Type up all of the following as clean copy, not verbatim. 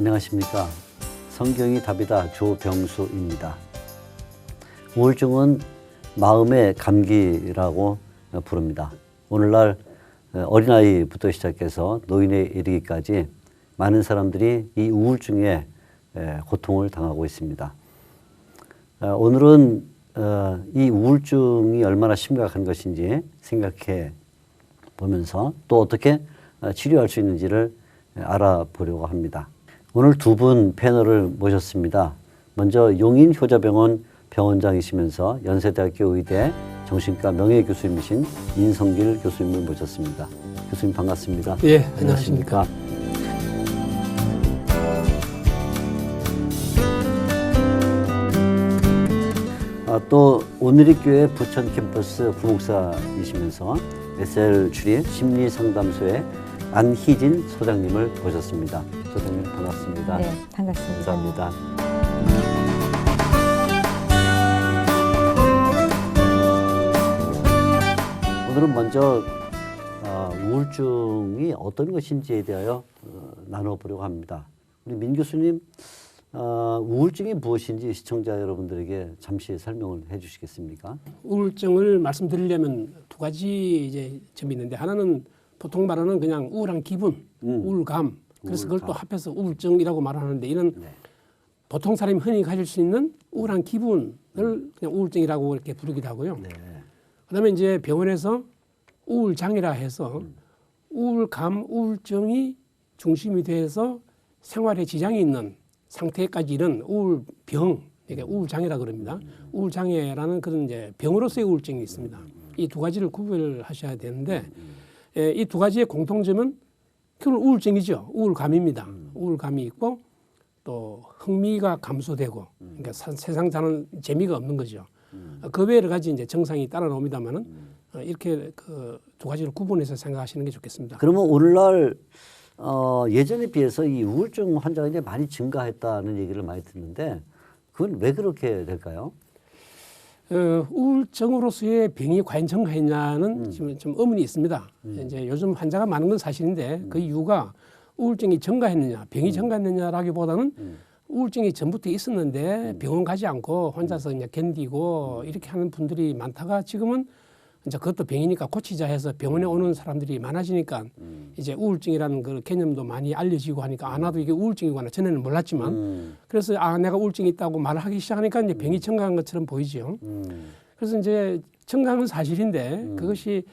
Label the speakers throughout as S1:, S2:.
S1: 안녕하십니까. 성경이 답이다 조병수입니다. 우울증은 마음의 감기라고 부릅니다. 오늘날 어린아이부터 시작해서 노인에 이르기까지 많은 사람들이 이 우울증에 고통을 당하고 있습니다. 오늘은 이 우울증이 얼마나 심각한 것인지 생각해 보면서 또 어떻게 치료할 수 있는지를 알아보려고 합니다. 오늘 두 분 패널을 모셨습니다. 먼저 용인효자병원 병원장이시면서 연세대학교 의대 정신과 명예교수님이신 인성길 교수님을 모셨습니다. 교수님 반갑습니다.
S2: 예, 안녕하십니까.
S1: 또 오늘의교회 부천 캠퍼스 부목사이시면서 SL 출입 심리상담소의 안희진 소장님을 모셨습니다. 소장님 반갑습니다.
S3: 네, 반갑습니다.
S1: 감사합니다. 오늘은 먼저 우울증이 어떤 것인지에 대하여 나눠보려고 합니다. 우리 민 교수님, 우울증이 무엇인지 시청자 여러분들에게 잠시 설명을 해주시겠습니까?
S2: 우울증을 말씀드리려면 두 가지 이제 점이 있는데, 하나는 보통 말하는 그냥 우울한 기분, 우울감. 그래서 그걸 또 합해서 우울증이라고 말하는데, 이는 보통 사람이 흔히 가질 수 있는 우울한 기분을 그냥 우울증이라고 이렇게 부르기도 하고요.
S1: 네.
S2: 그다음에 이제 병원에서 우울장애라 해서 우울감, 우울증이 중심이 돼서 생활에 지장이 있는 상태까지 이른 우울병, 그러니까 우울장애라 그럽니다. 우울장애라는 그런 이제 병으로서의 우울증이 있습니다. 이 두 가지를 구별하셔야 되는데, 이 두 가지의 공통점은 결국 우울증이죠. 우울감입니다. 우울감이 있고 또 흥미가 감소되고, 그러니까 세상 사는 재미가 없는 거죠. 그 외 여러 가지 이제 증상이 따라 나옵니다만은 이렇게 그 두 가지를 구분해서 생각하시는 게 좋겠습니다.
S1: 그러면 오늘날 예전에 비해서 이 우울증 환자가 이제 많이 증가했다는 얘기를 많이 듣는데 그건 왜 그렇게 될까요?
S2: 우울증으로서의 병이 과연 증가했냐는 지금 좀 의문이 있습니다. 이제 요즘 환자가 많은 건 사실인데 그 이유가 우울증이 증가했느냐, 병이 증가했느냐라기보다는 우울증이 전부터 있었는데 병원 가지 않고 혼자서 그냥 견디고 이렇게 하는 분들이 많다가 지금은 이제 그것도 병이니까 고치자 해서 병원에 오는 사람들이 많아지니까 이제 우울증이라는 그 개념도 많이 알려지고 하니까 나도 이게 우울증이구나 전에는 몰랐지만 그래서 내가 우울증이 있다고 말을 하기 시작하니까 이제 병이 증가한 것처럼 보이죠. 그래서 이제 증가한 사실인데 그것이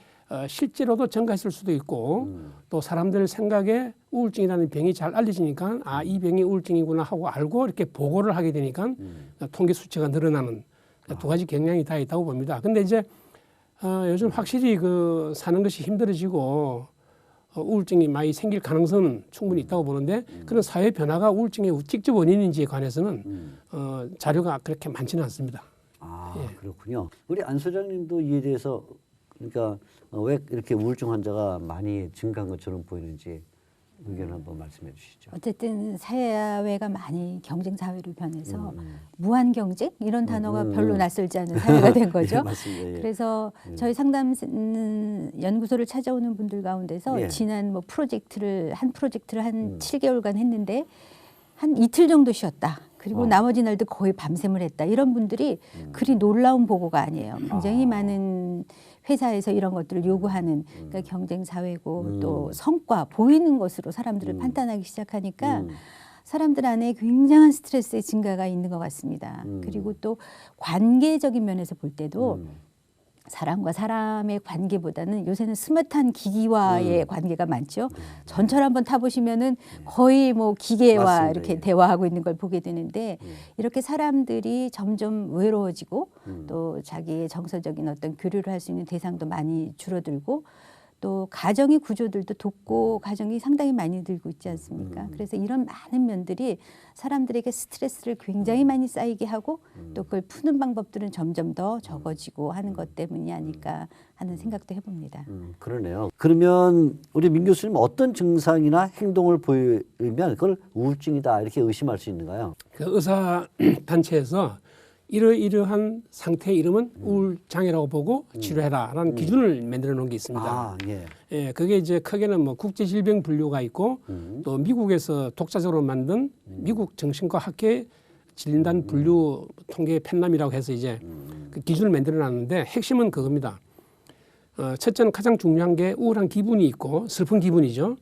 S2: 실제로도 증가했을 수도 있고 또 사람들 생각에 우울증이라는 병이 잘 알려지니까 이 병이 우울증이구나 하고 알고 이렇게 보고를 하게 되니까 통계 수치가 늘어나는 두 가지 경향이 다 있다고 봅니다. 근데 이제 요즘 확실히 그 사는 것이 힘들어지고 우울증이 많이 생길 가능성은 충분히 있다고 보는데 그런 사회 변화가 우울증의 직접 원인인지에 관해서는 자료가 그렇게 많지는 않습니다.
S1: 예. 그렇군요. 우리 안 소장님도 이에 대해서 그러니까 왜 이렇게 우울증 환자가 많이 증가한 것처럼 보이는지 의견 한번 말씀해 주시죠.
S3: 어쨌든 사회가 많이 경쟁 사회로 변해서 무한 경쟁 이런 단어가 별로 낯설지 않은 사회가 된 거죠.
S1: 예, 맞습니다. 예.
S3: 그래서 저희 상담 연구소를 찾아오는 분들 가운데서 지난 한 프로젝트를 한 7개월간 했는데 한 이틀 정도 쉬었다. 그리고 나머지 날도 거의 밤샘을 했다. 이런 분들이 그리 놀라운 보고가 아니에요. 굉장히 많은 회사에서 이런 것들을 요구하는 그러니까 경쟁 사회고 또 성과 보이는 것으로 사람들을 판단하기 시작하니까 사람들 안에 굉장한 스트레스의 증가가 있는 것 같습니다. 그리고 또 관계적인 면에서 볼 때도 사람과 사람의 관계보다는 요새는 스마트한 기기와의 관계가 많죠. 전철 한번 타보시면은 거의 뭐 기계와
S1: 맞습니다.
S3: 이렇게
S1: 예.
S3: 대화하고 있는 걸 보게 되는데 이렇게 사람들이 점점 외로워지고 또 자기의 정서적인 어떤 교류를 할 수 있는 대상도 많이 줄어들고 또 가정의 구조들도 돕고 가정이 상당히 많이 들고 있지 않습니까? 그래서 이런 많은 면들이 사람들에게 스트레스를 굉장히 많이 쌓이게 하고 또 그걸 푸는 방법들은 점점 더 적어지고 하는 것 때문이 아닐까 하는 생각도 해봅니다.
S1: 그러네요. 그러면 우리 민 교수님 어떤 증상이나 행동을 보이면 그걸 우울증이다 이렇게 의심할 수 있는가요?
S2: 그 의사 단체에서 이러이러한 상태의 이름은 우울장애라고 보고 치료해라라는 기준을 만들어 놓은 게 있습니다.
S1: 아, 예.
S2: 예, 그게 이제 크게는 뭐 국제질병 분류가 있고 또 미국에서 독자적으로 만든 미국 정신과 학회 진단 분류 통계 펜남이라고 해서 이제 그 기준을 만들어 놨는데 핵심은 그겁니다. 첫째는 가장 중요한 게 우울한 기분이 있고 슬픈 기분이죠.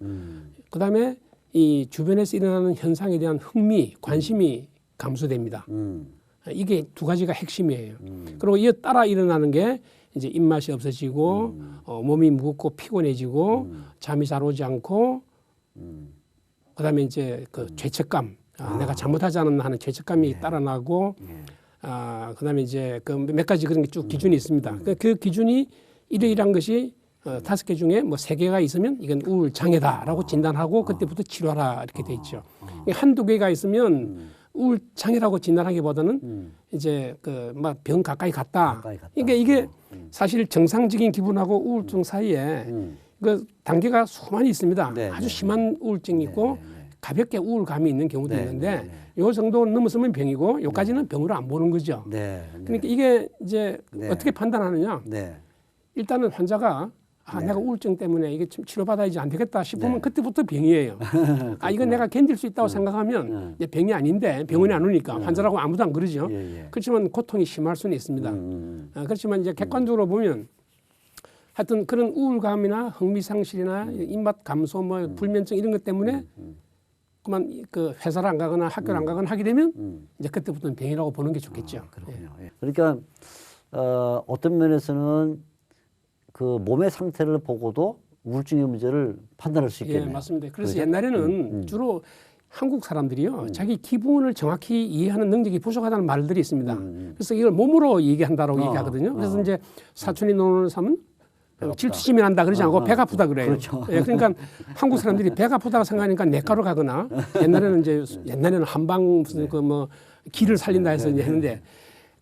S2: 그다음에 이 주변에서 일어나는 현상에 대한 흥미, 관심이 감소됩니다. 이게 두 가지가 핵심이에요. 그리고 이에 따라 일어나는 게 이제 입맛이 없어지고 몸이 무겁고 피곤해지고 잠이 잘 오지 않고 그다음에 이제 그 죄책감, 내가 잘못하지 않았나 하는 죄책감이 따라 나고 그다음에 이제 그 몇 가지 그런 게 쭉 기준이 있습니다. 그 기준이 이러이러한 것이 5개 중에 뭐 3개가 있으면 이건 우울 장애다라고 진단하고 그때부터 치료하라 이렇게 돼 있죠. 한두 개가 있으면 우울 장애라고 진단하기보다는 이제 그 막 병 가까이 갔다. 그러니까 이게 사실 정상적인 기분하고 우울증 사이에 그 단계가 수많이 있습니다.
S1: 네,
S2: 아주
S1: 네,
S2: 심한 우울증이 있고 가볍게 우울감이 있는 경우도 있는데 요 정도 넘어서면 병이고 요까지는 병으로 안 보는 거죠.
S1: 네.
S2: 그러니까 이게 이제 어떻게 판단하느냐?
S1: 네.
S2: 일단은 환자가 내가 우울증 때문에 이게 좀 치료받아야지 안 되겠다 싶으면 그때부터 병이에요. 이건 내가 견딜 수 있다고 생각하면 이제 병이 아닌데 병원에 안 오니까 환자라고 아무도 안 그러죠. 그렇지만 고통이 심할 수는 있습니다. 그렇지만 이제 객관적으로 보면 하여튼 그런 우울감이나 흥미상실이나 입맛 감소, 뭐 불면증 이런 것 때문에 그만 그 회사를 안 가거나 학교를 안 가거나 하게 되면 이제 그때부터는 병이라고 보는 게 좋겠죠.
S1: 그렇군요. 예. 그러니까 어떤 면에서는 그 몸의 상태를 보고도 우울증의 문제를 판단할 수 있겠네요.
S2: 예, 맞습니다. 그래서
S1: 그렇죠?
S2: 옛날에는 주로 한국 사람들이요, 자기 기분을 정확히 이해하는 능력이 부족하다는 말들이 있습니다. 그래서 이걸 몸으로 얘기한다라고 얘기하거든요. 그래서 이제 사촌이 노는 사람은 질투심이 난다 그러지 않고 배가 아프다 그래요.
S1: 그렇죠.
S2: 예, 그러니까 한국 사람들이 배가 아프다고 생각하니까 내과로 가거나 옛날에는 한방 무슨 그 뭐 기를 살린다 해서 이제 했는데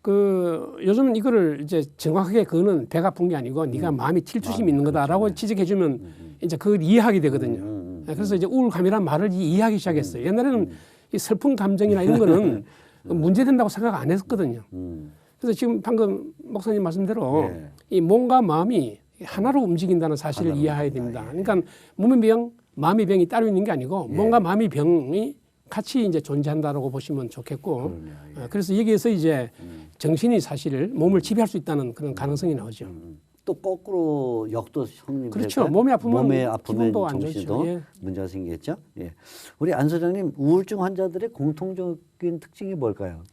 S2: 그 요즘은 이거를 이제 정확하게 그거는 배가 아픈 게 아니고 네가 마음이 질투심이 있는 거다라고 지적해주면 이제 그걸 이해하게 되거든요. 그래서 이제 우울감이란 말을 이해하기 시작했어요. 옛날에는 이 슬픈 감정이나 이런 거는 문제된다고 생각 안 했거든요. 그래서 지금 방금 목사님 말씀대로 이 몸과 마음이 하나로 움직인다는 사실을 이해해야 됩니다. 그러니까 몸의 병, 마음의 병이 따로 있는 게 아니고 몸과 마음의 병이 같이 이제 존재한다라고 보시면 좋겠고, 그래서 여기에서 이제 정신이 사실 몸을 지배할 수 있다는 그런 가능성이 나오죠.
S1: 또 거꾸로 역도 형님
S2: 그렇죠. 몸이 아프면 기분도 안
S1: 정신도
S2: 좋죠. 예.
S1: 문제가 생기겠죠. 예. 우리 안 소장님 우울증 환자들의 공통적인 특징이 뭘까요?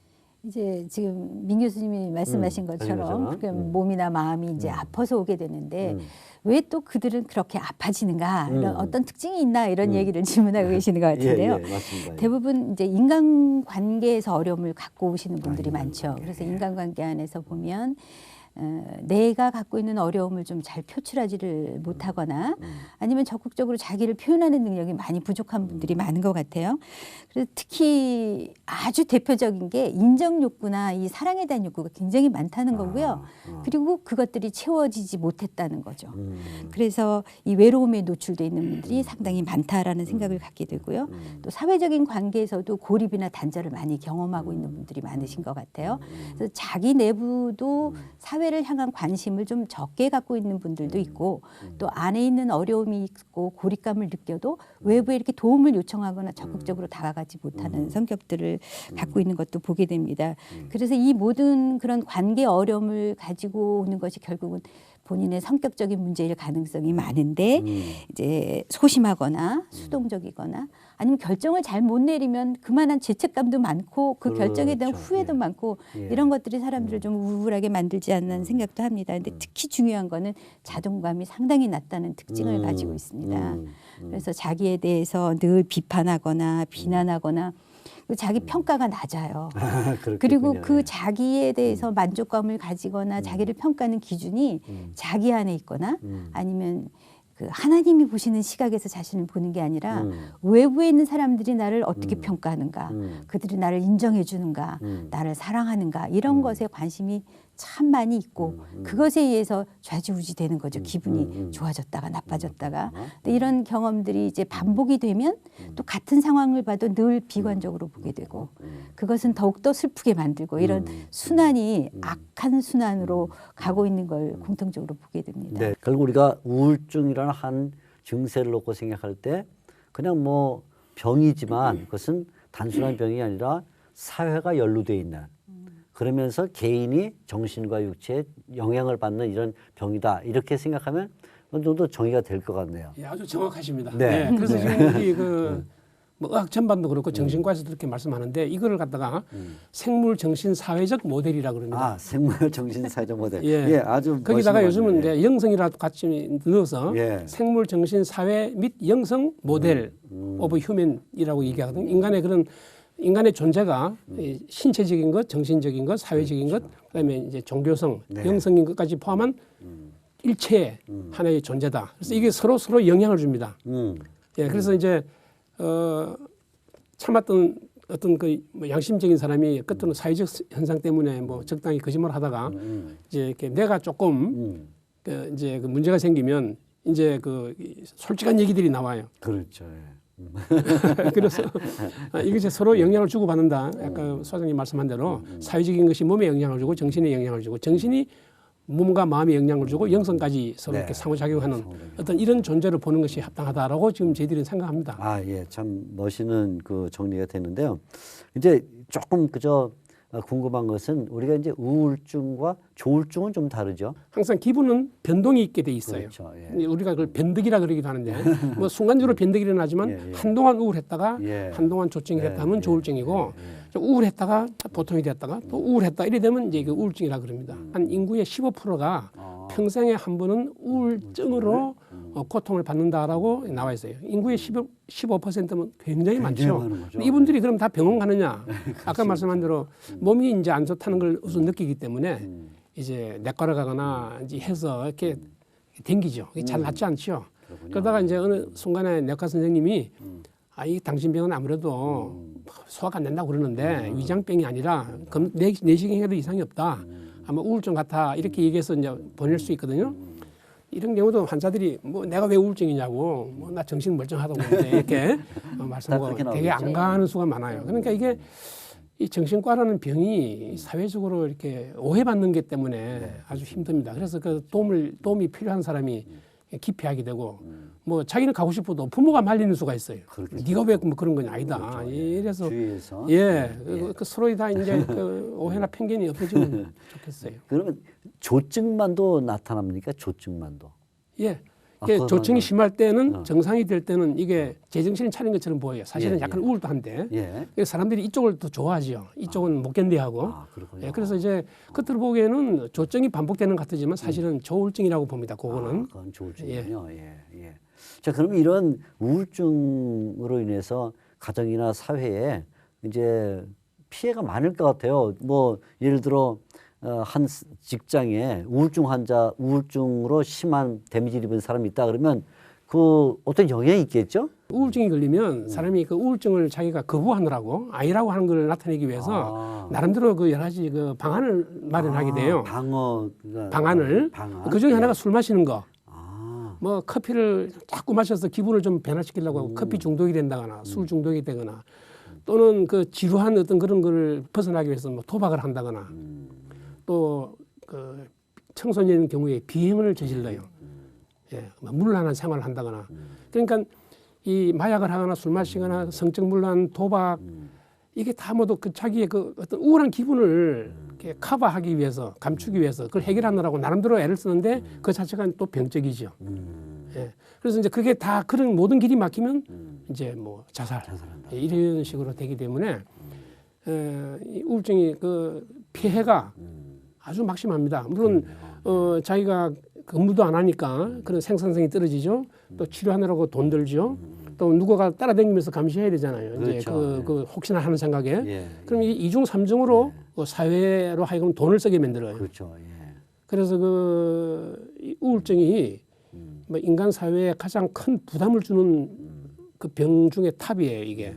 S3: 이제 지금 민 교수님이 말씀하신 것처럼 그러니까 몸이나 마음이 이제 아파서 오게 되는데 왜 또 그들은 그렇게 아파지는가 이런 어떤 특징이 있나 이런 얘기를 질문하고 계시는 것 같은데요.
S1: 예, 맞습니다.
S3: 대부분 이제 인간관계에서 어려움을 갖고 오시는 분들이 많죠. 그래서 인간관계 안에서 보면 내가 갖고 있는 어려움을 좀 잘 표출하지를 못하거나 아니면 적극적으로 자기를 표현하는 능력이 많이 부족한 분들이 많은 것 같아요. 그래서 특히 아주 대표적인 게 인정 욕구나 이 사랑에 대한 욕구가 굉장히 많다는 거고요. 그리고 그것들이 채워지지 못했다는 거죠. 그래서 이 외로움에 노출돼 있는 분들이 상당히 많다라는 생각을 갖게 되고요. 또 사회적인 관계에서도 고립이나 단절을 많이 경험하고 있는 분들이 많으신 것 같아요. 그래서 자기 내부도 사회를 향한 관심을 좀 적게 갖고 있는 분들도 있고 또 안에 있는 어려움이 있고 고립감을 느껴도 외부에 이렇게 도움을 요청하거나 적극적으로 다가가지 못하는 성격들을 갖고 있는 것도 보게 됩니다. 그래서 이 모든 그런 관계 어려움을 가지고 오는 것이 결국은 본인의 성격적인 문제일 가능성이 많은데 이제 소심하거나 수동적이거나 아니면 결정을 잘 못 내리면 그만한 죄책감도 많고 그 결정에 대한 후회도 많고 이런 것들이 사람들을 좀 우울하게 만들지 않는 생각도 합니다. 근데 특히 중요한 거는 자존감이 상당히 낮다는 특징을 가지고 있습니다. 그래서 자기에 대해서 늘 비판하거나 비난하거나 자기 평가가 낮아요. 그리고 그 자기에 대해서 만족감을 가지거나 자기를 평가하는 기준이 자기 안에 있거나 아니면 그 하나님이 보시는 시각에서 자신을 보는 게 아니라 외부에 있는 사람들이 나를 어떻게 평가하는가, 그들이 나를 인정해 주는가, 나를 사랑하는가 이런 것에 관심이 참 많이 있고 그것에 의해서 좌지우지 되는 거죠. 기분이 좋아졌다가 나빠졌다가. 근데 이런 경험들이 이제 반복이 되면 또 같은 상황을 봐도 늘 비관적으로 보게 되고 그것은 더욱더 슬프게 만들고 이런 순환이 악한 순환으로 가고 있는 걸 공통적으로 보게 됩니다.
S1: 네, 결국 우리가 우울증이라는 한 증세를 놓고 생각할 때 그냥 뭐 병이지만 그것은 단순한 병이 아니라 사회가 연루되어 있는 그러면서 개인이 정신과 육체에 영향을 받는 이런 병이다. 이렇게 생각하면 어느 정도 정의가 될 것 같네요.
S2: 예, 아주 정확하십니다.
S1: 네.
S2: 네. 그래서 지금 우리 뭐 의학 전반도 그렇고 정신과에서도 그렇게 말씀하는데 이거를 갖다가 생물 정신 사회적 모델이라고 그럽니다.
S1: 아, 생물 정신 사회적 모델.
S2: 예.
S1: 아주
S2: 거기다가
S1: 멋있는
S2: 요즘은
S1: 거네요.
S2: 이제 영성이라도 같이 넣어서
S1: 예.
S2: 생물 정신 사회 및 영성 모델 오브 휴먼이라고 얘기하거든요. 인간의 존재가 이 신체적인 것, 정신적인 것, 사회적인 것, 그다음에 이제 종교성,
S1: 네.
S2: 영성인 것까지 포함한 일체의 하나의 존재다. 그래서 이게 서로 영향을 줍니다. 예, 그래서 이제 참았던 어떤 뭐 양심적인 사람이 끝으로 사회적 현상 때문에 뭐 적당히 거짓말을 하다가 이제 이렇게 내가 조금 이제 그 문제가 생기면 이제 그 솔직한 얘기들이 나와요.
S1: 그렇죠. 예.
S2: 그래서 이것이 서로 영향을 주고 받는다. 아까 소장님 말씀한 대로 사회적인 것이 몸에 영향을 주고 정신에 영향을 주고 정신이 몸과 마음에 영향을 주고 영성까지 서로 이렇게 상호작용하는 어떤 이런 존재를 보는 것이 합당하다라고 지금 저희들은 생각합니다.
S1: 아, 예, 참 멋있는 그 정리가 됐는데요. 이제 조금 그저 궁금한 것은 우리가 이제 우울증과 조울증은 좀 다르죠.
S2: 항상 기분은 변동이 있게 돼 있어요.
S1: 그렇죠. 예.
S2: 근데 우리가 그걸 변덕이라 그러기도 하는데 뭐 순간적으로 변덕이 일어나지만
S1: 예, 예.
S2: 한동안 우울했다가
S1: 예.
S2: 한동안 조증이
S1: 예,
S2: 됐다 하면
S1: 예,
S2: 조울증이고 좀 우울했다가 보통이 됐다가 또 우울했다 이래 되면 이제 그 우울증이라 그럽니다. 한 인구의 15%가 평생에 한 번은 우울증으로 고통을 받는다라고 나와 있어요. 인구의 15%면 굉장히 많죠.
S1: 많은 거죠.
S2: 근데 이분들이 그럼 다 병원 가느냐? 아까 말씀한 대로 몸이 이제 안 좋다는 걸 우선 느끼기 때문에 이제 내과를 가거나 이제 해서 이렇게 댕기죠. 이게 잘 낫지 않죠. 그러다가 이제 어느 순간에 내과 선생님이 이 당신 병은 아무래도 소화가 안 된다고 그러는데 위장병이 아니라 내시경에도 이상이 없다. 아마 우울증 같아 이렇게 얘기해서 이제 보낼 수 있거든요. 이런 경우도 환자들이 뭐 내가 왜 우울증이냐고 뭐 나 정신 멀쩡하다고 그러는데 이렇게 말씀하고 되게 안 가는 수가 많아요. 그러니까 이게 이 정신과라는 병이 사회적으로 이렇게 오해받는 게 때문에 아주 힘듭니다. 그래서 그 도움이 필요한 사람이 기피하게 되고 뭐 자기는 가고 싶어도 부모가 말리는 수가 있어요.
S1: 그렇겠죠.
S2: 네가 왜 뭐 그런 거냐 아니다.
S1: 그렇죠.
S2: 이래서
S1: 주위에서.
S2: 그 서로 다 이제 그 오해나 편견이 없어지면 좋겠어요.
S1: 그러면 조증만도 나타납니까? 조증만도.
S2: 예. 이게
S1: 그건
S2: 조증이 심할 때는 정상이 될 때는 이게 제정신을 차린 것처럼 보여요. 사실은
S1: 예,
S2: 약간
S1: 예.
S2: 우울도 한데
S1: 예.
S2: 그래서 사람들이 이쪽을 더 좋아하죠. 이쪽은 못 견뎌하고.
S1: 그렇군요.
S2: 예, 그래서 이제 겉으로 보기에는 조증이 반복되는 것 같지만 사실은 조울증이라고 봅니다. 그거는.
S1: 그건 조울증이군요. 예. 자, 그러면 이런 우울증으로 인해서 가정이나 사회에 이제 피해가 많을 것 같아요. 뭐 예를 들어 한 직장에 우울증으로 심한 데미지를 입은 사람이 있다 그러면 그 어떤 영향이 있겠죠?
S2: 우울증이 걸리면 사람이 그 우울증을 자기가 거부하느라고 아니라고 하는 걸 나타내기 위해서 나름대로 그 여러 가지 그 방안을 마련하게 돼요. 방안을. 그 중에 하나가 술 마시는 거. 뭐 커피를 자꾸 마셔서 기분을 좀 변화시키려고 하고 커피 중독이 된다거나 술 중독이 되거나 또는 그 지루한 어떤 그런 걸 벗어나기 위해서 뭐 도박을 한다거나 또 그 청소년인 경우에 비행을 저질러요. 예, 문란한 생활을 한다거나. 그러니까 이 마약을 하거나 술 마시거나 성적 문란, 도박 이게 다 모두 그 자기의 그 어떤 우울한 기분을 이렇게 커버하기 위해서 감추기 위해서 그걸 해결하느라고 나름대로 애를 쓰는데 그 자체가 또 병적이죠. 예. 그래서 이제 그게 다 그런 모든 길이 막히면 이제 뭐 자살한다. 예, 이런 식으로 되기 때문에 이 우울증이 그 피해가 아주 막심합니다. 물론 자기가 근무도 안 하니까 그런 생산성이 떨어지죠. 또 치료하느라고 돈 들죠. 또 누구가 따라다니면서 감시해야 되잖아요.
S1: 그렇죠.
S2: 이제 그 혹시나 하는 생각에.
S1: 예.
S2: 그럼 이게 이중 삼중으로 그 사회로 하여금 돈을 쓰게 만들어요.
S1: 그렇죠. 예.
S2: 그래서 이 우울증이 뭐 인간 사회에 가장 큰 부담을 주는 그 병 중에 탑이에요 이게.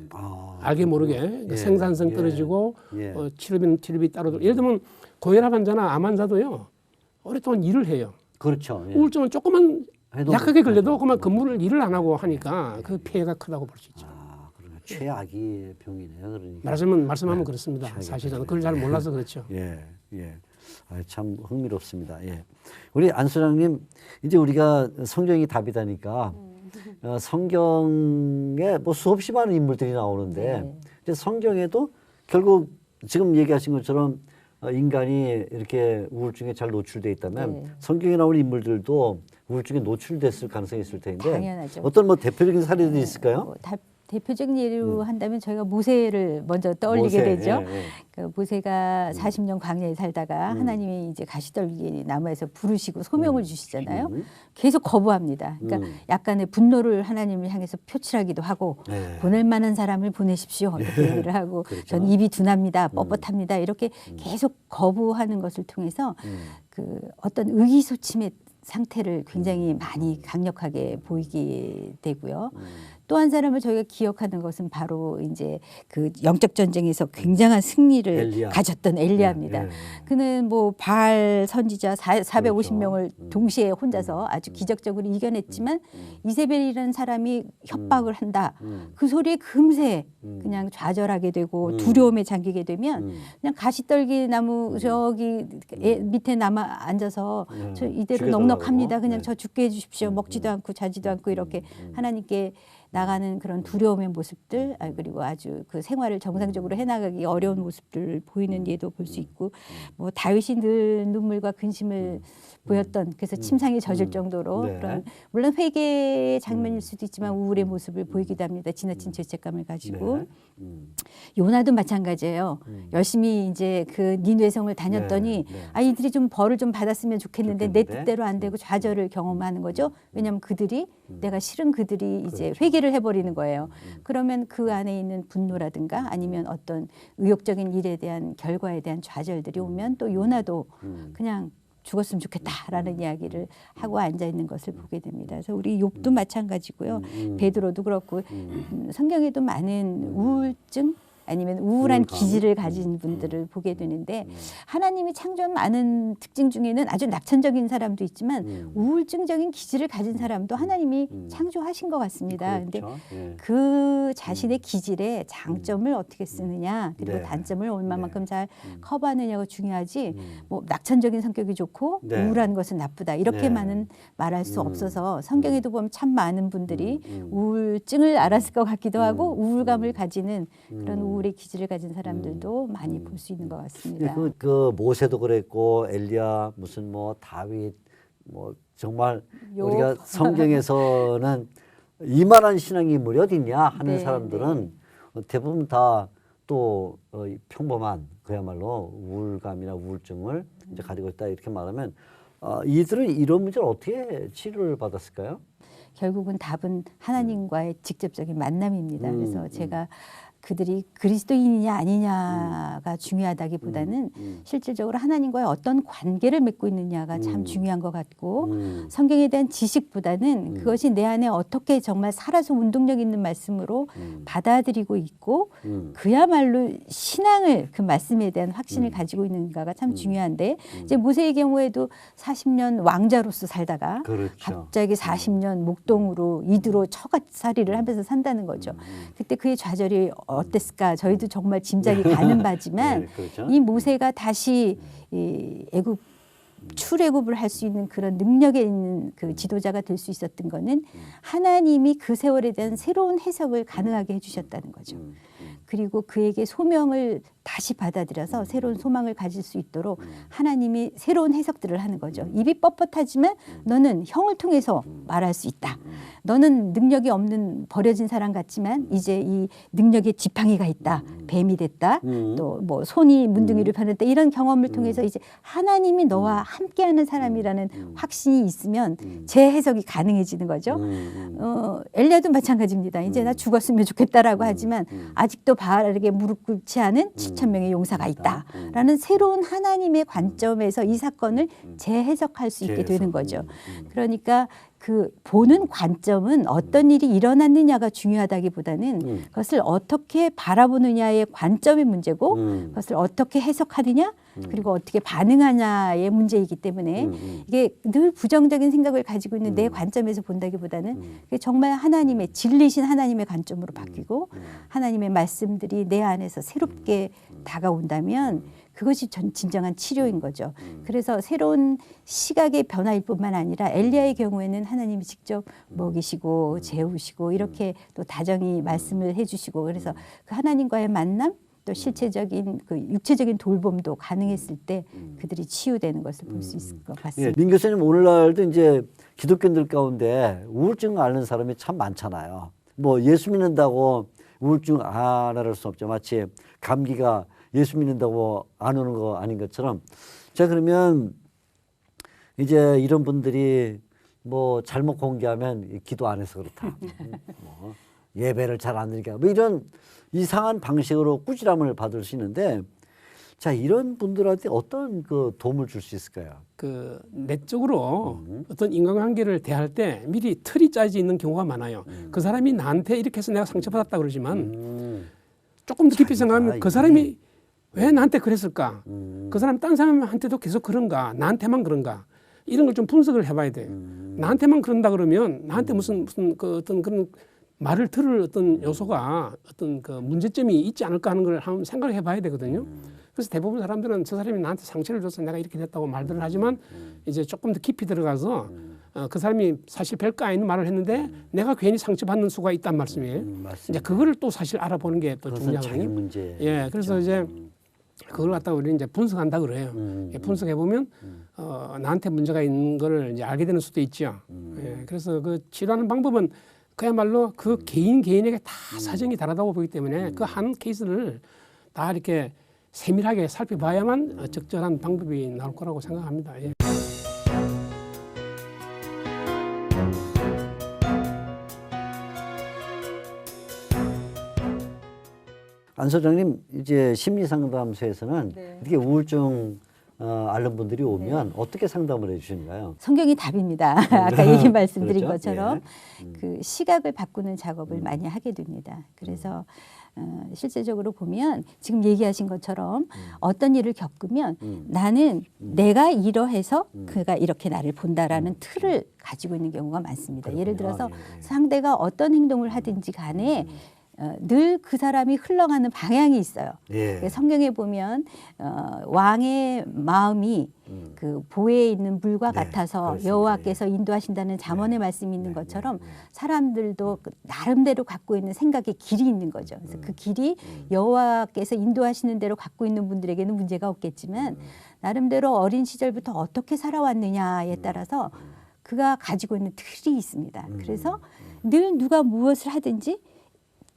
S2: 알게 모르게 그 생산성 떨어지고 치료비 따로 예를 들면 고혈압 환자나 암 환자도요 오랫동안 일을 해요.
S1: 그렇죠. 예.
S2: 우울증은 조금만
S1: 해도
S2: 약하게 걸려도 그만 근무를 일을 안 하고 하니까 그 피해가 크다고 볼 수 있죠.
S1: 그러니까 최악의 병이네요. 그러니까.
S2: 말씀하면 그렇습니다. 사실은 그걸 잘 몰라서 그렇죠.
S1: 예, 예. 참 흥미롭습니다. 예. 우리 안 소장님, 이제 우리가 성경이 답이다니까 성경에 뭐 수없이 많은 인물들이 나오는데 이제 성경에도 결국 지금 얘기하신 것처럼 인간이 이렇게 우울증에 잘 노출돼 있다면 성경에 나오는 인물들도 우울증에 노출됐을 가능성이 있을 텐데
S3: 당연하죠.
S1: 어떤 뭐 대표적인 사례들이 있을까요?
S3: 대표적인 예로 한다면 저희가 모세를 먼저 떠올리게
S1: 모세,
S3: 되죠.
S1: 예, 예.
S3: 그 모세가 40년 광야에 살다가 하나님이 이제 가시떨기 나무에서 부르시고 소명을 주시잖아요. 계속 거부합니다. 그러니까 약간의 분노를 하나님을 향해서 표출하기도 하고 보낼 만한 사람을 보내십시오 이렇게 얘기를 하고
S1: 그렇죠.
S3: 전 입이 둔합니다, 뻣뻣합니다 이렇게 계속 거부하는 것을 통해서 그 어떤 의기소침의 상태를 굉장히 많이 강력하게 보이게 되고요. 또 한 사람을 저희가 기억하는 것은 바로 이제 그 영적 전쟁에서 굉장한 승리를
S1: 엘리야.
S3: 가졌던 엘리야입니다.
S1: 예, 예.
S3: 그는 뭐 바알 선지자 450명을
S1: 그렇죠.
S3: 동시에 혼자서 아주 기적적으로 이겨냈지만 이세벨이라는 사람이 협박을 한다. 그 소리에 금세 그냥 좌절하게 되고 두려움에 잠기게 되면 그냥 가시떨기 나무 저기 밑에 남아 앉아서 저 이대로
S1: 죽여달라고.
S3: 넉넉합니다. 그냥
S1: 네.
S3: 저 죽게 해주십시오. 먹지도 않고 자지도 않고 이렇게 하나님께 나가는 그런 두려움의 모습들 그리고 아주 그 생활을 정상적으로 해나가기 어려운 모습들을 보이는 예도 볼 수 있고 뭐 다윗이 늘 눈물과 근심을 보였던 그래서 침상에 젖을 정도로
S1: 네.
S3: 그런 물론 회개의 장면일 수도 있지만 우울의 모습을 보이기도 합니다. 지나친 죄책감을 가지고 요나도 마찬가지예요. 열심히 이제 그 니느웨성을 다녔더니 이들이 좀 벌을 좀 받았으면 좋겠는데 내 뜻대로 안 되고 좌절을 경험하는 거죠. 왜냐하면 그들이 내가 싫은 그들이 이제 회개를 해버리는 거예요. 그러면 그 안에 있는 분노라든가 아니면 어떤 의욕적인 일에 대한 결과에 대한 좌절들이 오면 또 요나도 그냥 죽었으면 좋겠다라는 이야기를 하고 앉아 있는 것을 보게 됩니다. 그래서 우리 욥도 마찬가지고요. 베드로도 그렇고 성경에도 많은 우울증 아니면 우울한 기질을 가진 분들을 보게 되는데 하나님이 창조한 많은 특징 중에는 아주 낙천적인 사람도 있지만 우울증적인 기질을 가진 사람도 하나님이 창조하신 것 같습니다. 그런데 그 자신의 기질의 장점을 어떻게 쓰느냐 그리고 단점을 얼마만큼 잘 커버하느냐가 중요하지 뭐 낙천적인 성격이 좋고 우울한 것은 나쁘다 이렇게만은 말할 수 없어서 성경에도 보면 참 많은 분들이 우울증을 앓았을 것 같기도 하고 우울감을 가지는 그런 우울의 기질을 가진 사람들도 많이 볼 수 있는 것 같습니다.
S1: 그 모세도 그랬고 엘리야 무슨 뭐 다윗 뭐 정말 우리가 성경에서는 이만한 신앙 인물이 어디 있냐 하는 사람들은 대부분 다 또 평범한 그야말로 우울감이나 우울증을 이제 가지고 있다 이렇게 말하면 이들은 이런 문제를 어떻게 치료를 받았을까요?
S3: 결국은 답은 하나님과의 직접적인 만남입니다. 그래서 제가 그들이 그리스도인이냐 아니냐가 중요하다기보다는 실질적으로 하나님과의 어떤 관계를 맺고 있느냐가 참 중요한 것 같고 성경에 대한 지식보다는 그것이 내 안에 어떻게 정말 살아서 운동력 있는 말씀으로 받아들이고 있고 그야말로 신앙을 그 말씀에 대한 확신을 가지고 있는가가 참 중요한데 이제 모세의 경우에도 40년 왕자로서 살다가 갑자기 40년 목동으로 이두로 처갓살이를 하면서 산다는 거죠. 그때 그의 좌절이 어땠을까? 저희도 정말 짐작이 가는 바지만 이 모세가 다시 이 애굽 출애굽을 할 수 있는 그런 능력에 있는 그 지도자가 될 수 있었던 거는 하나님이 그 세월에 대한 새로운 해석을 가능하게 해주셨다는 거죠. 그리고 그에게 소명을 다시 받아들여서 새로운 소망을 가질 수 있도록 하나님이 새로운 해석들을 하는 거죠. 입이 뻣뻣하지만 너는 형을 통해서 말할 수 있다. 너는 능력이 없는 버려진 사람 같지만 이제 이 능력의 지팡이가 있다. 뱀이 됐다. 또 뭐 손이 문둥이를 펴냈다. 이런 경험을 통해서 이제 하나님이 너와 함께하는 사람이라는 확신이 있으면 재해석이 가능해지는 거죠. 엘리야도 마찬가지입니다. 이제 나 죽었으면 좋겠다라고 하지만 아직도 바알에게 무릎 꿇지 않은 수천 명의 용사가 있다라는 새로운 하나님의 관점에서 이 사건을 재해석할 수 있게 되는 거죠. 그러니까 그 보는 관점은 어떤 일이 일어났느냐가 중요하다기보다는 그것을 어떻게 바라보느냐의 관점의 문제고 그것을 어떻게 해석하느냐 그리고 어떻게 반응하냐의 문제이기 때문에 이게 늘 부정적인 생각을 가지고 있는 내 관점에서 본다기보다는 그게 정말 하나님의 진리신 하나님의 관점으로 바뀌고 하나님의 말씀들이 내 안에서 새롭게 다가온다면 그것이 진정한 치료인 거죠. 그래서 새로운 시각의 변화일 뿐만 아니라 엘리야의 경우에는 하나님이 직접 먹이시고 재우시고 이렇게 또 다정히 말씀을 해주시고 그래서 그 하나님과의 만남 또 실체적인 그 육체적인 돌봄도 가능했을 때 그들이 치유되는 것을 볼 수 있을 것 같습니다.
S1: 예, 민 교수님 오늘날도 이제 기독교인들 가운데 우울증 앓는 사람이 참 많잖아요. 뭐 예수 믿는다고 우울증 안 앓을 수 없죠. 마치 감기가 예수 믿는다고 안 오는 거 아닌 것처럼. 자, 그러면 이제 이런 분들이 뭐 잘못 공개하면 기도 안 해서 그렇다. 뭐 예배를 잘 안 드니까 뭐 이런 이상한 방식으로 꾸지람을 받을 수 있는데 자, 이런 분들한테 어떤 그 도움을 줄 수 있을까요?
S2: 그 내적으로 어떤 인간관계를 대할 때 미리 틀이 짜져 있는 경우가 많아요. 그 사람이 나한테 이렇게 해서 내가 상처받았다 그러지만 조금 더 깊이 생각하면 그 사람이 왜 나한테 그랬을까? 그 사람 딴 사람한테도 계속 그런가? 나한테만 그런가? 이런 걸 좀 분석을 해봐야 돼요. 나한테만 그런다 그러면 나한테 무슨 그 어떤 그런 말을 들을 어떤 요소가 어떤 그 문제점이 있지 않을까 하는 걸 한번 생각을 해봐야 되거든요. 그래서 대부분 사람들은 저 사람이 나한테 상처를 줘서 내가 이렇게 됐다고 말들을 하지만 이제 조금 더 깊이 들어가서 그 사람이 사실 별거 아닌 말을 했는데 내가 괜히 상처받는 수가 있단 말씀이에요. 이제 그거를 또 사실 알아보는 게 또 중요하거든요.
S1: 자기 문제.
S2: 예, 그래서 이제 그걸 갖다가 우리는 이제 분석한다 그래요. 분석해 보면 나한테 문제가 있는 거를 이제 알게 되는 수도 있죠. 예, 그래서 그 치료하는 방법은 그야말로 그 개인에게 다 사정이 다르다고 보기 때문에 그 한 케이스를 다 이렇게 세밀하게 살펴봐야만 적절한 방법이 나올 거라고 생각합니다. 예.
S1: 안 소장님 이제 심리상담소에서는
S3: 네.
S1: 이렇게 우울증 앓는 분들이 오면 어떻게 상담을 해주시는가요?
S3: 성경이 답입니다. 아까 얘기 말씀드린
S1: 그렇죠?
S3: 것처럼 그 시각을 바꾸는 작업을 많이 하게 됩니다. 그래서 실제적으로 보면 지금 얘기하신 것처럼 어떤 일을 겪으면 나는 내가 이러해서 그가 이렇게 나를 본다라는 틀을 가지고 있는 경우가 많습니다. 예를 들어서 상대가 어떤 행동을 하든지 간에 늘 그 사람이 흘러가는 방향이 있어요.
S1: 예.
S3: 성경에 보면 왕의 마음이 그 보에 있는 물과
S1: 네,
S3: 같아서
S1: 그렇습니다.
S3: 여호와께서 인도하신다는 잠언의 말씀이 있는 것처럼 사람들도 그 나름대로 갖고 있는 생각의 길이 있는 거죠. 그래서 그 길이 여호와께서 인도하시는 대로 갖고 있는 분들에게는 문제가 없겠지만 나름대로 어린 시절부터 어떻게 살아왔느냐에 따라서 그가 가지고 있는 틀이 있습니다. 그래서 늘 누가 무엇을 하든지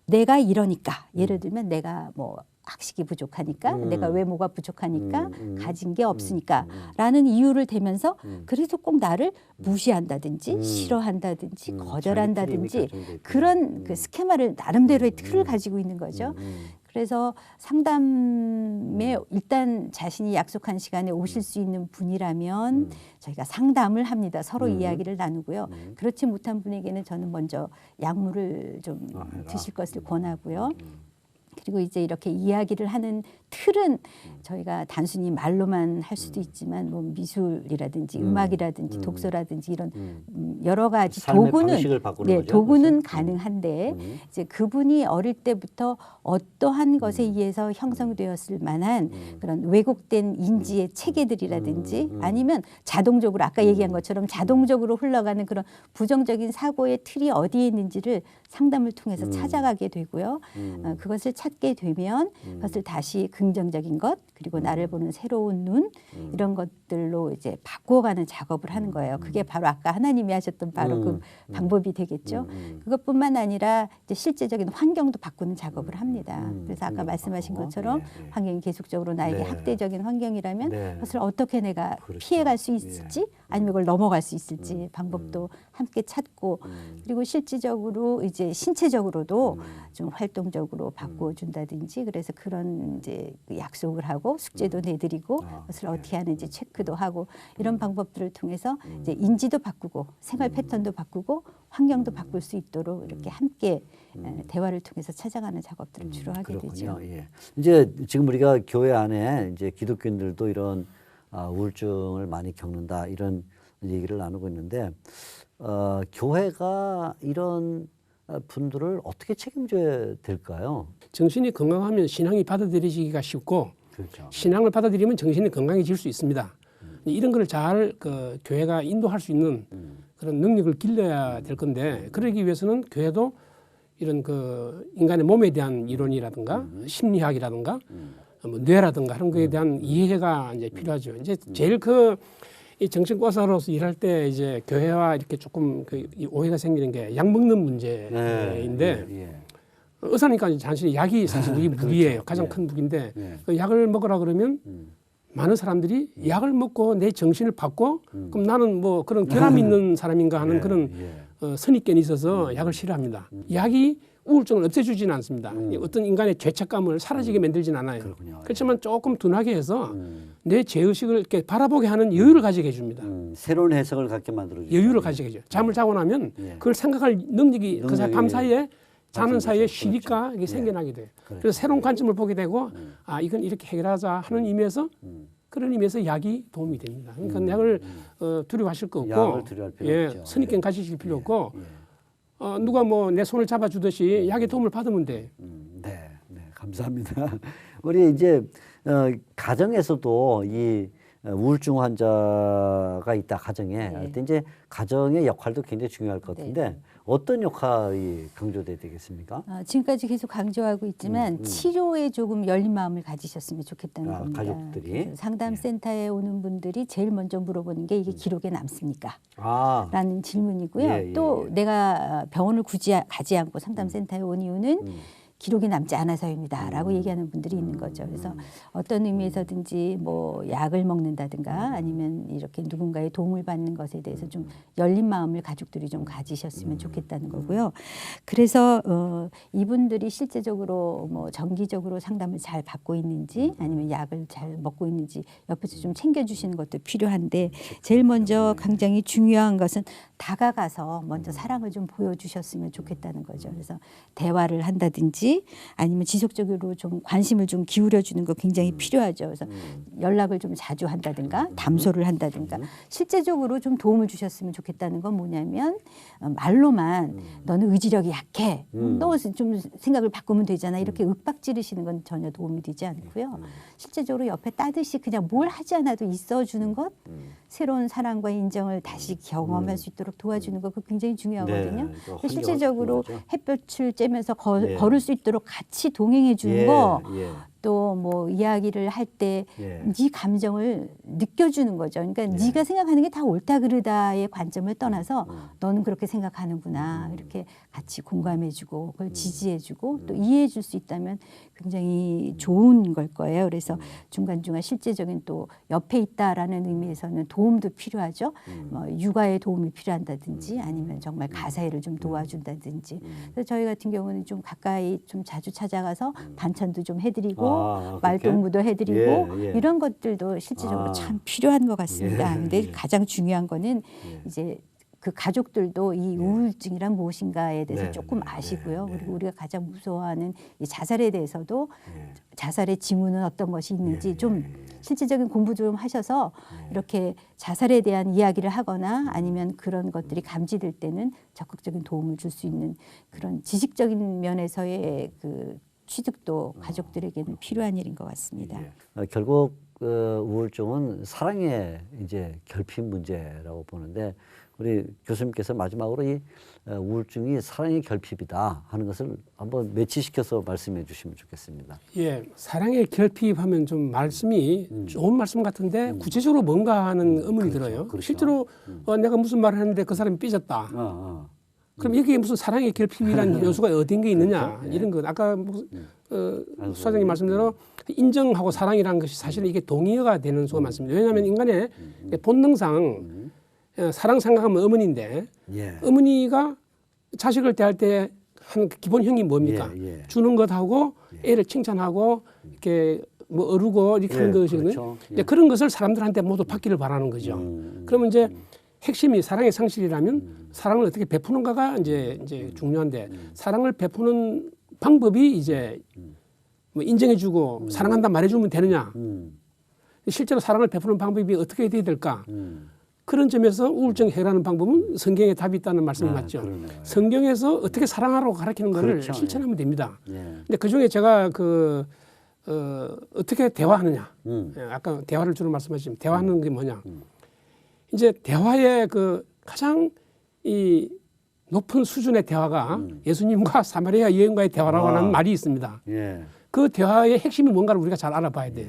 S3: 내가 이러니까 예를 들면 내가 뭐 학식이 부족하니까 내가 외모가 부족하니까 가진 게 없으니까 라는 이유를 대면서 그래서 꼭 나를 무시한다든지 싫어한다든지 거절한다든지 그런 그 스케마를 나름대로의 틀을 가지고 있는 거죠. 그래서 상담에 일단 자신이 약속한 시간에 오실 수 있는 분이라면 저희가 상담을 합니다. 서로 이야기를 나누고요. 그렇지 못한 분에게는 저는 먼저 약물을 좀 드실 것을 권하고요. 그리고 이제 이렇게 이야기를 하는 틀은 저희가 단순히 말로만 할 수도 있지만 뭐 미술이라든지 음악이라든지 독서라든지 이런 여러 가지 도구는 도구는 가능한데 이제 그분이 어릴 때부터 어떠한 것에 의해서 형성되었을 만한 그런 왜곡된 인지의 체계들이라든지 아니면 자동적으로 아까 얘기한 것처럼 자동적으로 흘러가는 그런 부정적인 사고의 틀이 어디에 있는지를 상담을 통해서 찾아가게 되고요. 그것을 찾게 되면 그것을 다시 긍정적인 것 그리고 나를 보는 새로운 눈 이런 것들로 이제 바꿔가는 작업을 하는 거예요. 그게 바로 아까 하나님이 하셨던 바로 그 방법이 되겠죠. 그것뿐만 아니라 이제 실제적인 환경도 바꾸는 작업을 합니다. 그래서 아까 말씀하신 것처럼 환경이 계속적으로 나에게 학대적인 환경이라면 그것을 어떻게 내가 피해갈 수 있을지 아니면 그걸 넘어갈 수 있을지 방법도 함께 찾고 그리고 실질적으로 이제 신체적으로도 좀 활동적으로 바꾸어 주어준다든지 그래서 그런 이제 약속을 하고 숙제도 내드리고 그것을 어떻게 하는지 체크도 하고 이런 방법들을 통해서 이제 인지도 바꾸고 생활 패턴도 바꾸고 환경도 바꿀 수 있도록 이렇게 함께 대화를 통해서 찾아가는 작업들을 주로 하게
S1: 그렇군요.
S3: 되죠.
S1: 예. 이제 지금 우리가 교회 안에 이제 기독교인들도 이런 우울증을 많이 겪는다 이런 얘기를 나누고 있는데 교회가 이런 분들을 어떻게 책임져야 될까요?
S2: 정신이 건강하면 신앙이 받아들이기가 쉽고
S1: 그렇죠.
S2: 신앙을 받아들이면 정신이 건강해질 수 있습니다. 이런 걸 잘 교회가 인도할 수 있는 그런 능력을 길러야 될 건데 그러기 위해서는 교회도 이런 인간의 몸에 대한 이론이라든가 심리학이라든가 뭐 뇌라든가 그런 거에 대한 이해가 이제 필요하죠. 이제 제일 이 정신과사로서 일할 때 이제 교회와 이렇게 조금 이 오해가 생기는 게 약 먹는 문제인데 의사니까 단순히 약이 사실 이게 무기예요. 가장 큰 무기인데 그 약을 먹으라 그러면 많은 사람들이 약을 먹고 내 정신을 바꿔 그럼 나는 뭐 그런 결함이 있는 사람인가 하는 그런 선입견이 있어서 약을 싫어합니다. 약이 우울증을 없애주지는 않습니다. 어떤 인간의 죄책감을 사라지게 만들지는 않아요.
S1: 그렇군요.
S2: 그렇지만 조금 둔하게 해서 내 죄의식을 이렇게 바라보게 하는 여유를 가지게 해줍니다.
S1: 새로운 해석을 갖게 만들어주죠.
S2: 여유를 가지게 해줘요. 잠을 자고 나면 그걸 생각할 능력이 그 밤 사이에 자는 사이에 쉬니까 이게 생겨나게 돼요. 그래서 새로운 관점을 보게 되고 이건 이렇게 해결하자 하는 의미에서 그런 의미에서 약이 도움이 됩니다. 그러니까 약을 두려워하실 거 없고
S1: 약을 두려워할 필요 없죠.
S2: 선입견 가지실 필요 없고 누가 뭐 내 손을 잡아주듯이 약의 도움을 받으면 돼.
S1: 네, 감사합니다. 우리 이제 가정에서도 이 우울증 환자가 있다 가정에 그때 이제 가정의 역할도 굉장히 중요할 것 같은데 어떤 역할이 강조돼야 되겠습니까?
S3: 지금까지 계속 강조하고 있지만 치료에 조금 열린 마음을 가지셨으면 좋겠다는 겁니다.
S1: 가족들이
S3: 상담센터에 오는 분들이 제일 먼저 물어보는 게 이게 기록에 남습니까? 라는 질문이고요.
S1: 예,
S3: 또 내가 병원을 굳이 가지 않고 상담센터에 온 이유는 기록이 남지 않아서입니다. 라고 얘기하는 분들이 있는 거죠. 그래서 어떤 의미에서든지 뭐 약을 먹는다든가 아니면 이렇게 누군가의 도움을 받는 것에 대해서 좀 열린 마음을 가족들이 좀 가지셨으면 좋겠다는 거고요. 그래서 이분들이 실제적으로 뭐 정기적으로 상담을 잘 받고 있는지 아니면 약을 잘 먹고 있는지 옆에서 좀 챙겨주시는 것도 필요한데 제일 먼저 굉장히 중요한 것은 다가가서 먼저 사랑을 좀 보여주셨으면 좋겠다는 거죠. 그래서 대화를 한다든지 아니면 지속적으로 좀 관심을 좀 기울여 주는 거 굉장히 필요하죠. 그래서 연락을 좀 자주 한다든가 담소를 한다든가 실제적으로 좀 도움을 주셨으면 좋겠다는 건 뭐냐면 말로만 너는 의지력이 약해. 너 좀 생각을 바꾸면 되잖아. 이렇게 윽박 지르시는 건 전혀 도움이 되지 않고요. 실제적으로 옆에 따듯이 그냥 뭘 하지 않아도 있어주는 것 새로운 사랑과 인정을 다시 경험할 수 있도록 도와주는 거 그거 굉장히 중요하거든요. 실제적으로 햇볕을 쬐면서 걸을 수 있도록 같이 동행해 주는 거 또 뭐 이야기를 할 때 네 감정을 느껴주는 거죠. 그러니까 네가 생각하는 게 다 옳다 그르다의 관점을 떠나서 너는 그렇게 생각하는구나 이렇게 같이 공감해주고 그걸 지지해주고 또 이해해줄 수 있다면 굉장히 좋은 걸 거예요. 그래서 중간중간 실제적인 또 옆에 있다라는 의미에서는 도움도 필요하죠. 뭐 육아에 도움이 필요한다든지 아니면 정말 가사일을 좀 도와준다든지. 그래서 저희 같은 경우는 좀 가까이 좀 자주 찾아가서 반찬도 좀 해드리고 말동무도 해드리고 이런 것들도 실질적으로 참 필요한 것 같습니다. 근데 가장 중요한 거는 이제 그 가족들도 이 우울증이란 무엇인가에 대해서 조금 아시고요. 그리고 우리가 가장 무서워하는 이 자살에 대해서도 자살의 징후는 어떤 것이 있는지 좀 실질적인 공부 좀 하셔서 이렇게 자살에 대한 이야기를 하거나 아니면 그런 것들이 감지될 때는 적극적인 도움을 줄 수 있는 그런 지식적인 면에서의 그 취득도 가족들에게는 필요한 일인 것 같습니다.
S1: 결국 우울증은 사랑의 이제 결핍 문제라고 보는데 우리 교수님께서 마지막으로 이 우울증이 사랑의 결핍이다 하는 것을 한번 매치시켜서 말씀해 주시면 좋겠습니다.
S2: 예, 사랑의 결핍하면 좀 말씀이 좋은 말씀 같은데 구체적으로 뭔가 하는 의문이 들어요. 실제로 내가 무슨 말을 했는데 그 사람이 삐졌다. 그럼 여기에 무슨 사랑의 결핍이라는 요소가 어딘 게 있느냐 이런 것. 아까 수사장님 말씀대로 인정하고 사랑이라는 것이 사실은 이게 동의어가 되는 수가 많습니다. 왜냐하면 인간의 본능상 사랑 생각하면 어머니인데 어머니가 자식을 대할 때 하는 그 기본형이 뭡니까?
S1: 예.
S2: 주는 것하고 애를 칭찬하고 이렇게 뭐 어루고 이렇게 하는 것이거든요.
S1: 그렇죠.
S2: 이제 그런 것을 사람들한테 모두 받기를 바라는 거죠. 그러면 이제 핵심이 사랑의 상실이라면 사랑을 어떻게 베푸는가가 이제 중요한데 사랑을 베푸는 방법이 이제 뭐 인정해주고 사랑한다 말해주면 되느냐? 실제로 사랑을 베푸는 방법이 어떻게 돼야 될까? 그런 점에서 우울증 해결하는 방법은 성경에 답이 있다는 말씀이 맞죠.
S1: 그러네요.
S2: 성경에서 어떻게 사랑하라고 가르치는 것을
S1: 그렇죠.
S2: 실천하면 됩니다.
S1: 예.
S2: 근데 그 중에 제가 어떻게 대화하느냐. 예, 아까 대화를 주로 말씀하셨지만 대화하는 게 뭐냐. 이제 대화의 그 가장 이 높은 수준의 대화가 예수님과 사마리아 여인과의 대화라고 하는 말이 있습니다.
S1: 예.
S2: 그 대화의 핵심이 뭔가를 우리가 잘 알아봐야 돼요.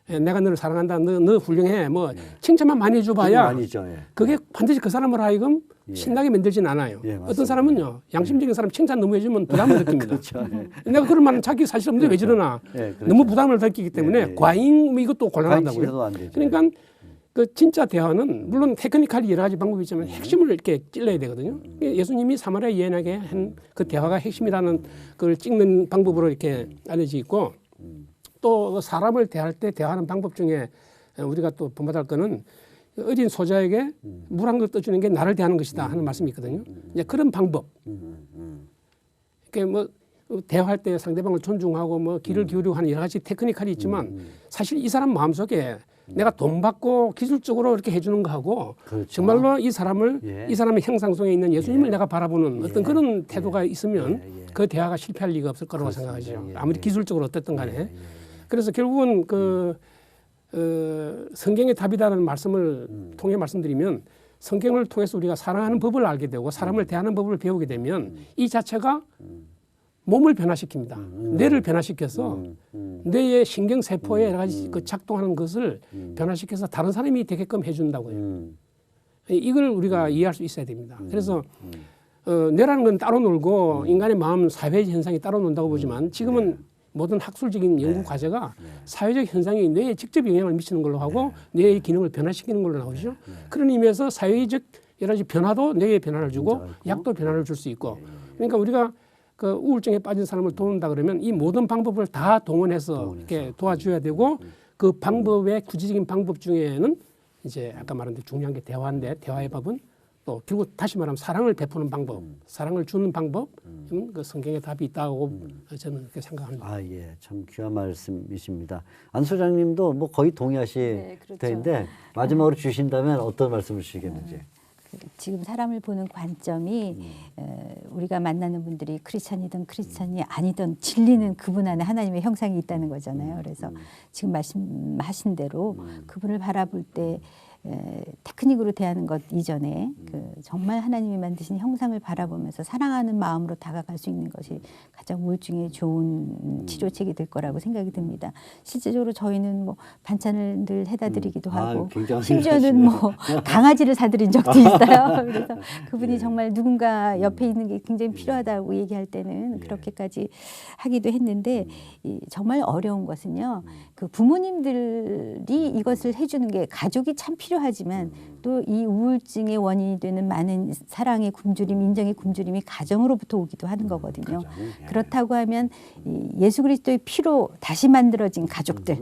S2: 예, 내가 너를 사랑한다. 너 훌륭해. 뭐 칭찬만 많이 해줘봐야
S1: 아니죠. 예.
S2: 그게 반드시 그 사람을 하여금 신나게 만들지는 않아요.
S1: 예, 맞습니다.
S2: 어떤 사람은요. 양심적인 사람 칭찬 너무 해주면 부담을 느낍니다.
S1: 그렇죠. 예.
S2: 내가 그럴 만한 자기 사실 없는데 왜 저러나.
S1: 예, 그렇죠.
S2: 너무 부담을 느끼기 때문에
S1: 예.
S2: 과잉 뭐 이것도
S1: 과잉
S2: 곤란하다고요.
S1: 해도 안 되죠.
S2: 그러니까 그 진짜 대화는 물론 테크니컬이 여러 가지 방법이 있지만 핵심을 이렇게 찔러야 되거든요. 예수님이 사마리아 여인에게 한 그 대화가 핵심이라는 걸 찍는 방법으로 이렇게 알려져 있고 또 사람을 대할 때 대화하는 방법 중에 우리가 또 본받을 거는 어린 소자에게 물 한 컵 떠주는 게 나를 대하는 것이다 하는 말씀이 있거든요. 이제 그런 방법. 이렇게 뭐 대화할 때 상대방을 존중하고 뭐 귀를 기울이고 하는 여러 가지 테크니컬이 있지만 사실 이 사람 마음속에 내가 돈 받고 기술적으로 이렇게 해주는 거하고
S1: 그렇죠.
S2: 정말로 이 사람을
S1: 예.
S2: 이 사람의 형상 속에 있는 예수님을 내가 바라보는 어떤 그런 태도가 있으면
S1: 예.
S2: 그 대화가 실패할 리가 없을 거라고 생각하죠.
S1: 예.
S2: 아무리 기술적으로 어떻든 간에. 그래서 결국은 성경의 답이다라는 말씀을 통해 말씀드리면 성경을 통해서 우리가 사랑하는 법을 알게 되고 사람을 대하는 법을 배우게 되면 이 자체가 몸을 변화시킵니다. 뇌를 변화시켜서 뇌의 신경세포에 여러 가지 그 작동하는 것을 변화시켜서 다른 사람이 되게끔 해준다고요. 이걸 우리가 이해할 수 있어야 됩니다. 그래서 뇌라는 건 따로 놀고 인간의 마음 사회 현상이 따로 논다고 보지만 지금은 모든 학술적인 연구 과제가 사회적 현상이 뇌에 직접 영향을 미치는 걸로 하고 뇌의 기능을 변화시키는 걸로 나오죠. 그런 의미에서 사회적 여러 가지 변화도 뇌에 변화를 주고 약도 변화를 줄 수 있고 그러니까 우리가 그 우울증에 빠진 사람을 도운다 그러면 이 모든 방법을 다 동원해서 이렇게 도와줘야 되고 그 방법의 구체적인 방법 중에는 이제 아까 말한 대로 중요한 게 대화인데 대화의 법은 또 결국 다시 말하면 사랑을 베푸는 방법, 사랑을 주는 방법, 그 성경에 답이 있다고 저는 그렇게 생각합니다.
S1: 아, 예. 참 귀한 말씀이십니다. 안 소장님도 뭐 거의 동의하실
S3: 네, 그렇죠.
S1: 텐데 마지막으로 주신다면 어떤 말씀을 주시겠는지.
S3: 지금 사람을 보는 관점이 우리가 만나는 분들이 크리스찬이든 크리스찬이 아니든 진리는 그분 안에 하나님의 형상이 있다는 거잖아요. 그래서 지금 말씀하신 대로 그분을 바라볼 때 테크닉으로 대하는 것 이전에 정말 하나님이 만드신 형상을 바라보면서 사랑하는 마음으로 다가갈 수 있는 것이 가장 우울증에 좋은 치료책이 될 거라고 생각이 듭니다. 실제적으로 저희는 뭐 반찬을 늘 해다 드리기도 하고 심지어는 뭐 강아지를 사드린 적도 있어요. 그래서 그분이 정말 누군가 옆에 있는 게 굉장히 필요하다고 얘기할 때는 그렇게까지 하기도 했는데 정말 어려운 것은요. 그 부모님들이 이것을 해주는 게 가족이 참 필요하지만 또 이 우울증의 원인이 되는 많은 사랑의 굶주림, 인정의 굶주림이 가정으로부터 오기도 하는 거거든요. 그렇다고 하면 예수 그리스도의 피로 다시 만들어진 가족들,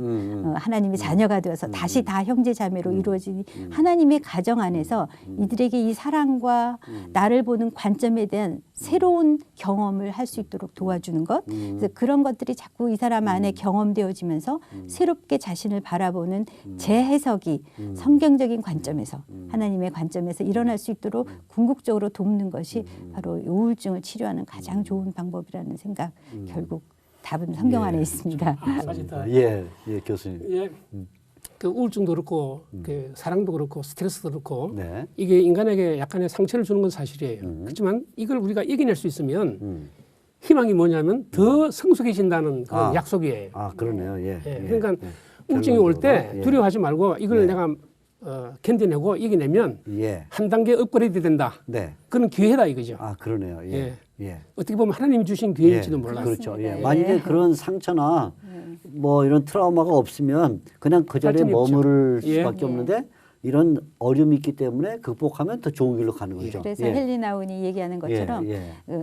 S3: 하나님의 자녀가 되어서 다시 다 형제 자매로 이루어진 하나님의 가정 안에서 이들에게 이 사랑과 나를 보는 관점에 대한 새로운 경험을 할 수 있도록 도와주는 것. 그래서 그런 것들이 자꾸 이 사람 안에 경험되어지면서 새롭게 자신을 바라보는 재해석이 성경적인 관점에서 하나님의 관점에서 일어날 수 있도록 궁극적으로 돕는 것이 바로 우울증을 치료하는 가장 좋은 방법이라는 생각. 결국 답은 성경 안에 있습니다.
S2: 사실 다
S1: 예, 교수님.
S2: 예, 그 우울증도 그렇고 그 사랑도 그렇고 스트레스도 그렇고
S1: 네.
S2: 이게 인간에게 약간의 상처를 주는 건 사실이에요. 그렇지만 이걸 우리가 이겨낼 수 있으면 희망이 뭐냐면 더 성숙해진다는 그 약속이에요.
S1: 아, 그러네요. 예.
S2: 그러니까 우울증이 올 때
S1: 예.
S2: 두려워하지 말고 이걸 내가 견뎌내고 이겨내면 한 단계 업그레이드 된다.
S1: 네.
S2: 그런 기회다 이거죠.
S1: 아, 그러네요. 예.
S2: 어떻게 보면 하나님이 주신 기회일지도 몰라요.
S1: 그렇죠. 예. 만약에 그런 상처나 뭐 이런 트라우마가 없으면 그냥 그 자리에
S2: 발전이 없죠.
S1: 머무를
S2: 예.
S1: 수밖에 없는데 이런 어려움이 있기 때문에 극복하면 더 좋은 길로 가는 거죠.
S3: 그래서 헨리 나운이 얘기하는 것처럼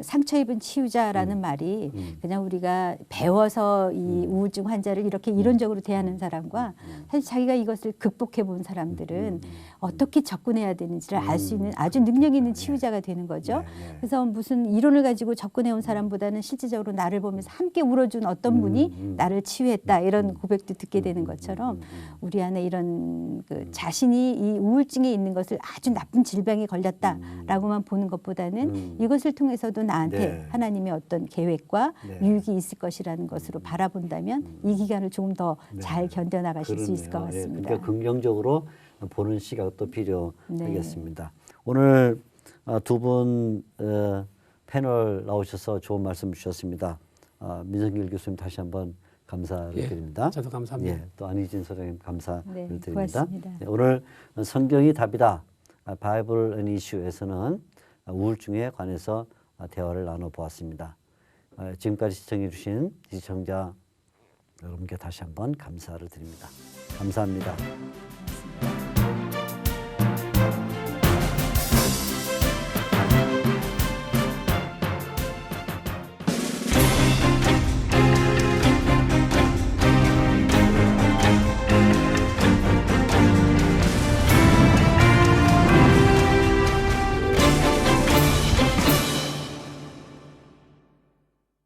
S3: 상처 입은 치유자라는 말이 그냥 우리가 배워서 이 우울증 환자를 이렇게 이론적으로 대하는 사람과 사실 자기가 이것을 극복해 본 사람들은 어떻게 접근해야 되는지를 알 수 있는 아주 능력 있는 치유자가 되는 거죠. 그래서 무슨 이론을 가지고 접근해 온 사람보다는 실질적으로 나를 보면서 함께 울어준 어떤 분이 나를 치유했다 이런 고백도 듣게 되는 것처럼 우리 안에 이런 그 자신이 이 우울증에 있는 것을 아주 나쁜 질병에 걸렸다라고만 보는 것보다는 이것을 통해서도 나한테 하나님의 어떤 계획과 유익이 있을 것이라는 것으로 바라본다면 이 기간을 조금 더 잘 견뎌나가실 수 있을 것 같습니다.
S1: 그러니까 긍정적으로 보는 시각도 필요하겠습니다. 오늘 두 분 패널 나오셔서 좋은 말씀 주셨습니다. 민성길 교수님 다시 한번 감사를 드립니다.
S2: 저도 감사합니다.
S1: 또 안희진 소장님 감사를 드립니다.
S3: 고맙습니다.
S1: 오늘 성경이 답이다. 바이블 앤 이슈에서는 우울증에 관해서 대화를 나눠보았습니다. 지금까지 시청해 주신 시청자 여러분께 다시 한번 감사를 드립니다. 감사합니다.